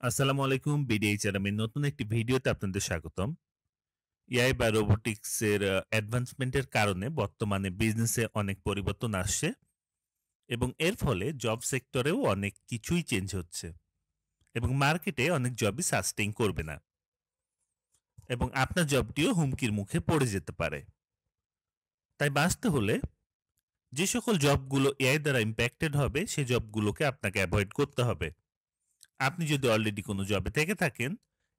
আসসালামু আলাইকুম। বিডিএইচআরএম এর নতুন একটি ভিডিওতে আপনাদের স্বাগতম। এআই বা রোবোটিক্স এর অ্যাডভান্সমেন্ট এর কারণে বর্তমানে বিজনেসে অনেক পরিবর্তন আসছে এবং এর ফলে জব সেক্টরেও অনেক কিছুই চেঞ্জ হচ্ছে এবং মার্কেটে অনেক জবই সাস্টেইন করবে না এবং আপনার জবটিও হুমকির মুখে পড়ে যেতে পারে। তাই বাঁচতে হলে যে সকল জবগুলো এআই দ্বারা ইম্প্যাক্টেড হবে সে জবগুলোকে আপনাকে অ্যাভয়েড করতে হবে। আপনি যদি অলরেডি কোনো জবে থেকে থাকেন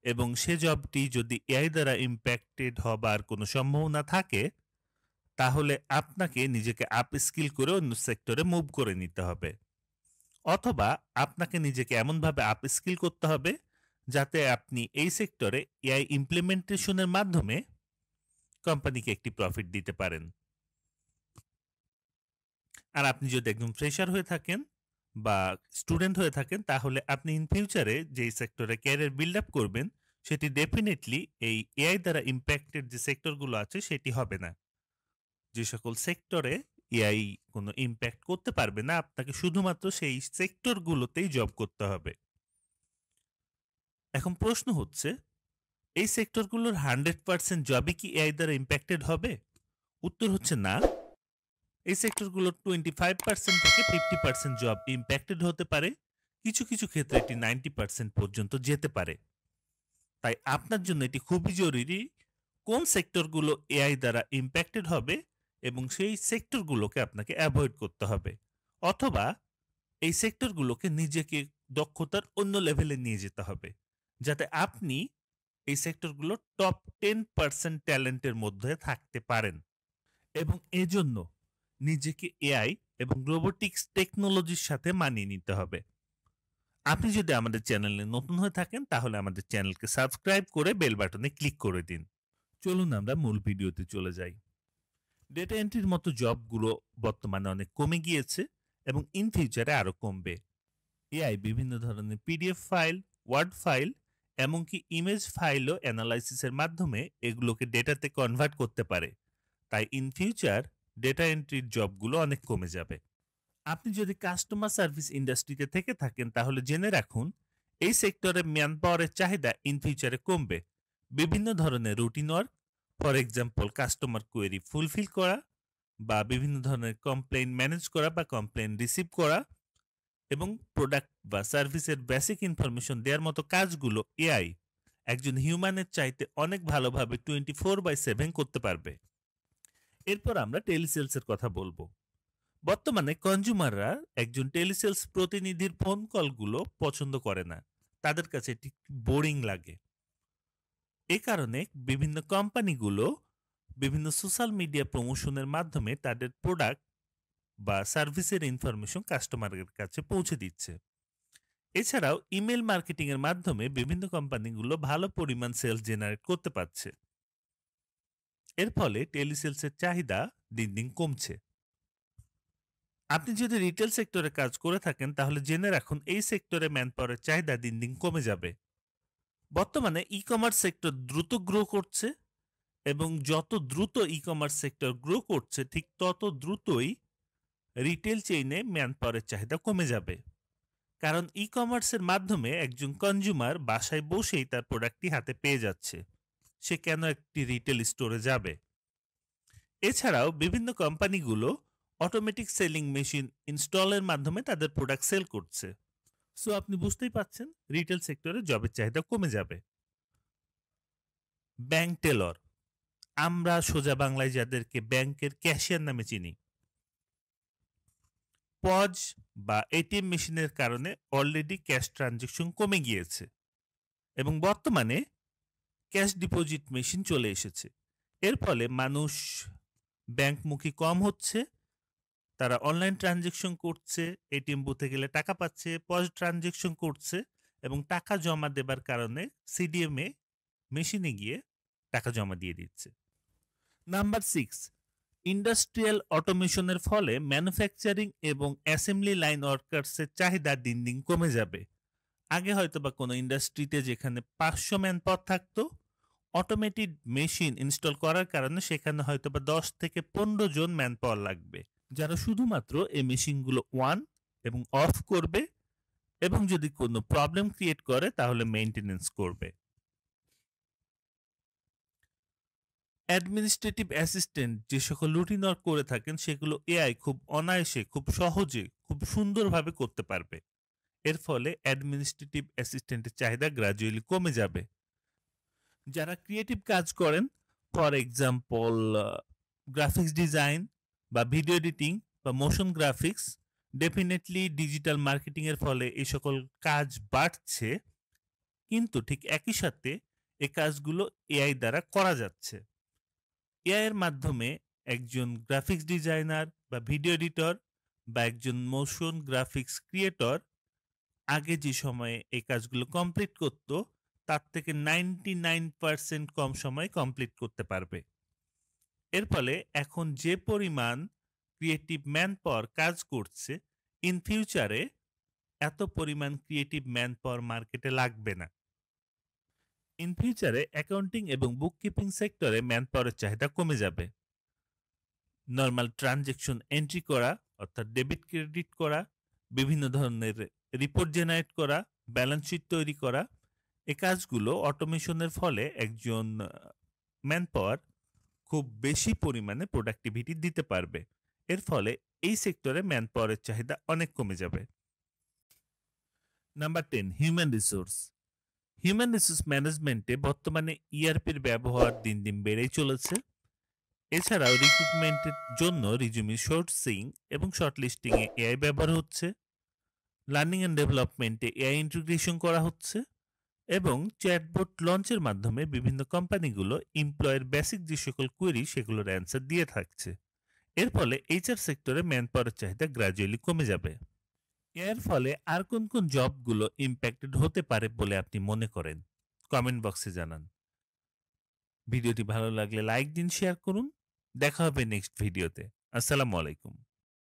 এবং সে জবটি যদি এআই দ্বারা ইম্প্যাক্টেড হবার কোনো সম্ভাবনা থাকে, তাহলে আপনাকে নিজেকে আপ স্কিল করে অন্য সেক্টরে মুভ করে নিতে হবে। অথবা আপনাকে নিজেকে এমনভাবে আপ স্কিল করতে হবে যাতে আপনি এই সেক্টরে এআই ইমপ্লিমেন্টেশনের মাধ্যমে কোম্পানিকে একটি প্রফিট দিতে পারেন। আর আপনি যদি একদম ফ্রেশার হয়ে থাকেন বা স্টুডেন্ট হয়ে থাকেন তাহলে আপনি ইন ফিউচারে যেই সেক্টরে ক্যারিয়ার বিল্ড আপ করবেন সেটি ডেফিনেটলি এই এআই দ্বারা ইম্প্যাক্টেড যে সেক্টরগুলো আছে সেটি হবে না। যে সকল সেক্টরে এআই কোনো ইম্প্যাক্ট করতে পারবে না আপনাকে শুধুমাত্র সেই সেক্টরগুলোতেই জব করতে হবে। এখন প্রশ্ন হচ্ছে এই সেক্টরগুলোর 100% জবই কি এআই দ্বারা ইম্প্যাক্টেড হবে? উত্তর হচ্ছে না। এই সেক্টরগুলোর 25% থেকে 50% জব ইম্প্যাক্টেড হতে পারে। কিছু কিছু ক্ষেত্রে এটি 90% পর্যন্ত যেতে পারে। তাই আপনার জন্য এটি খুবই জরুরি কোন সেক্টরগুলো এআই দ্বারা ইম্প্যাক্টেড হবে এবং সেই সেক্টরগুলোকে আপনাকে অ্যাভয়েড করতে হবে। অথবা এই সেক্টরগুলোকে নিজেকে দক্ষতার অন্য লেভেলে নিয়ে যেতে হবে। যাতে আপনি এই সেক্টরগুলোর টপ 10% ট্যালেন্টের মধ্যে থাকতে পারেন। এবং এজন্য নিজেকে এআই এবং রোবোটিক্স টেকনোলজির সাথে মানিয়ে নিতে হবে। আপনি যদি আমাদের চ্যানেলে নতুন হয়ে থাকেন তাহলে আমাদের চ্যানেলকে সাবস্ক্রাইব করে বেল বাটনে ক্লিক করে দিন। চলুন আমরা মূল ভিডিওতে চলে যাই। ডেটা এন্ট্রির মতো জবগুলো বর্তমানে অনেক কমে গিয়েছে এবং ইন ফিউচারে আরো কমবে। এআই বিভিন্ন ধরনের পিডিএফ ফাইল, ওয়ার্ড ফাইল, এমনকি ইমেজ ফাইলও অ্যানালাইসিসের মাধ্যমে এগুলোকে ডেটাতে কনভার্ট করতে পারে। তাই ইন ফিউচার ডেটা এন্ট্রির জবগুলো অনেক কমে যাবে। আপনি যদি কাস্টমার সার্ভিস ইন্ডাস্ট্রিতে থেকে থাকেন তাহলে জেনে রাখুন এই সেক্টরে ম্যান পাওয়ারের চাহিদা ইন ফিউচারে কমবে। বিভিন্ন ধরনের routine work, for example customer query fulfil করা বা বিভিন্ন ধরনের কমপ্লেইন ম্যানেজ করা বা কমপ্লেইন রিসিভ করা এবং প্রোডাক্ট বা সার্ভিসের বেসিক ইনফরমেশন দেওয়ার মতো কাজগুলো এআই একজন হিউম্যানের চাইতে অনেক ভালোভাবে 24/7 করতে পারবে। এরপর আমরা টেলিসেলসের কথা বলবো। বর্তমানে কনজুমাররা একজন টেলিসেলস প্রতিনিধির ফোন কলগুলো পছন্দ করে না। তাদের কাছে এটি বোরিং লাগে। এ কারণে বিভিন্ন কোম্পানিগুলো বিভিন্ন সোশ্যাল মিডিয়া প্রমোশনের মাধ্যমে তাদের প্রোডাক্ট বা সার্ভিসের ইনফরমেশন কাস্টমারের কাছে পৌঁছে দিচ্ছে। এছাড়াও ইমেল মার্কেটিং এর মাধ্যমে বিভিন্ন কোম্পানিগুলো ভালো পরিমাণ সেলস জেনারেট করতে পারছে। এর ফলে টেলিসেলসের চাহিদা দিন দিন কমছে। আপনি যদি রিটেল সেক্টরে কাজ করে থাকেন তাহলে জেনে রাখুন এই সেক্টরে ম্যানপাওয়ারের চাহিদা দিন দিন কমে যাবে। বর্তমানে ই কমার্স সেক্টর দ্রুত গ্রো করছে এবং যত দ্রুত ই কমার্স সেক্টর গ্রো করছে ঠিক তত দ্রুতই রিটেল চেইনে ম্যানপাওয়ারের চাহিদা কমে যাবে। কারণ ই কমার্সের মাধ্যমে একজন কনজিউমার বাসায় বসেই তার প্রোডাক্টটি হাতে পেয়ে যাচ্ছে। সে কেন একটি রিটেল স্টোরে যাবে? এছাড়াও বিভিন্ন কোম্পানিগুলো অটোমেটিক সেলিং মেশিন ইনস্টলের মাধ্যমে তাদের প্রোডাক্ট সেল করছে। সো আপনি বুঝতেই পাচ্ছেন রিটেল সেক্টরে জবের চাহিদা কমে যাবে। ব্যাংক টেলর, আমরা সোজা বাংলায় যাদেরকে ব্যাংকের ক্যাশিয়ার নামে চিনি, পজ বা এটিএম মেশিনের কারণে অলরেডি ক্যাশ ট্রানজেকশন কমে গিয়েছে এবং বর্তমানে ক্যাশ ডিপোজিট মেশিন চলে এসেছে। এর ফলে মানুষ ব্যাংকমুখী কম হচ্ছে, তারা অনলাইন ট্রানজেকশন করছে, এটিএম বুথে গেলে টাকা পাচ্ছে, পজ ট্রানজেকশন করছে এবং টাকা জমা দেবার কারণে সিডিএমে মেশিনে গিয়ে টাকা জমা দিয়ে দিচ্ছে। নাম্বার 6, ইন্ডাস্ট্রিয়াল অটোমেশনের ফলে ম্যানুফ্যাকচারিং এবং অ্যাসেম্বলি লাইন ওয়ার্কার্সের চাহিদা দিন দিন কমে যাবে। আগে হয়তোবা কোনো ইন্ডাস্ট্রিতে যেখানে 500 ম্যান পাওয়ার থাকতো, অটোমেটেড মেশিন ইনস্টল করার কারণে সেখানে হয়তোবা 10 থেকে 15 জন ম্যান পাওয়ার লাগবে, যারা শুধুমাত্র এই মেশিনগুলো অন এবং অফ করবে এবং যদি কোনো প্রবলেম ক্রিয়েট করে তাহলে মেইনটেনেন্স করবে। অ্যাডমিনিস্ট্রেটিভ অ্যাসিস্ট্যান্ট যে সকল রুটিন ওয়ার্ক করে থাকেন সেগুলো এআই খুব অনায়াসে, খুব সহজে, খুব সুন্দরভাবে করতে পারবে। এর ফলে অ্যাডমিনিস্ট্রেটিভ অ্যাসিস্ট্যান্টের চাহিদা গ্র্যাজুয়ালি কমে যাবে। যারা ক্রিয়েটিভ কাজ করেন, ফর এক্সাম্পল গ্রাফিক্স ডিজাইন বা ভিডিও এডিটিং বা motion graphics, definitely digital marketing এর ফলে এই সকল কাজ বাড়ছে, কিন্তু ঠিক একই সাথে এই কাজগুলো এআই দ্বারা করা যাচ্ছে। এআই এর মাধ্যমে একজন গ্রাফিক্স ডিজাইনার বা ভিডিও এডিটর বা একজন মোশন গ্রাফিক্স ক্রিয়েটর আগে যে সময়ে এই কাজগুলো কমপ্লিট করত তার থেকে 99% কম সময়ে কমপ্লিট করতে পারবে। এর ফলে এখন যে পরিমাণ ক্রিয়েটিভ ম্যান পাওয়ার কাজ করছে, ইন ফিউচারে এত পরিমাণ ক্রিয়েটিভ ম্যান পাওয়ার মার্কেটে লাগবে না। ইন ফিউচারে অ্যাকাউন্টিং এবং বুককিপিং সেক্টরে ম্যান পাওয়ারের চাহিদা কমে যাবে। নরমাল ট্রানজ্যাকশন এন্ট্রি করা, অর্থাৎ ডেবিট ক্রেডিট করা, বিভিন্ন ধরনের রিপোর্ট জেনারেট করা, ব্যালেন্স শিট তৈরি করা, এই কাজগুলো অটোমেশনের ফলে একজন ম্যান পাওয়ার খুব বেশি পরিমাণে প্রোডাক্টিভিটি দিতে পারবে। এর ফলে এই সেক্টরে ম্যান পাওয়ারের চাহিদা অনেক কমে যাবে। Number 10, human resource. Human resource ম্যানেজমেন্টে বর্তমানে ইআরপির ব্যবহার দিন দিন বেড়েই চলেছে। এছাড়াও রিক্রুটমেন্টের জন্য রিজুমি সোর্সিং এবং শর্টলিস্টিং এ এআই ব্যবহার হচ্ছে। লার্নিং অ্যান্ড ডেভেলপমেন্টে এআই ইন্টিগ্রেশন করা হচ্ছে এবং চ্যাটবট লঞ্চের মাধ্যমে বিভিন্ন কোম্পানিগুলো এমপ্লয়ের বেসিক যে সকল কোয়েরি সেগুলোর অ্যান্সার দিয়ে থাকছে। এর ফলে এইচআর সেক্টরে ম্যান পাওয়ারের চাহিদা গ্র্যাজুয়ালি কমে যাবে। এর ফলে আর কোন কোন জবগুলো ইম্প্যাক্টেড হতে পারে বলে আপনি মনে করেন? কমেন্ট বক্সে জানান। ভিডিওটি ভালো লাগলে লাইক দিন, শেয়ার করুন। দেখা হবে নেক্সট ভিডিওতে। আসসালামু আলাইকুম।